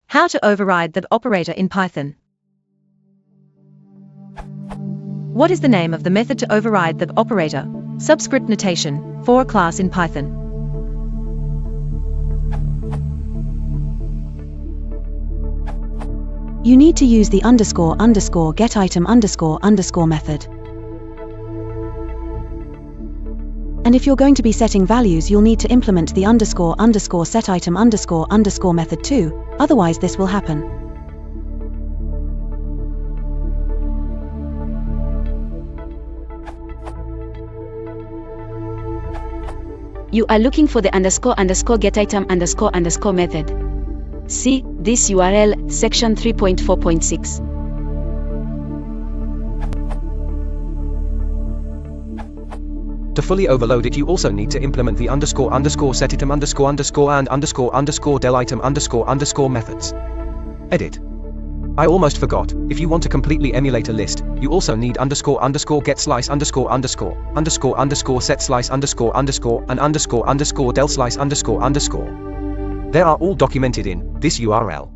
How to override the operator in Python. What is the name of the method to override the operator? Subscript notation for a class in Python. You need to use the __getItem___ method. And if you're going to be setting values, you'll need to implement the __setItem___ method too, otherwise this will happen. You are looking for the __getItem___ method. See this URL, section 3.4.6. To fully overload it, you also need to implement the __setitem__set_and__del_item___ methods. Edit. I almost forgot, if you want to completely emulate a list, you also need __get_slice___, __set slice___, and __del slice___. They are all documented in this URL.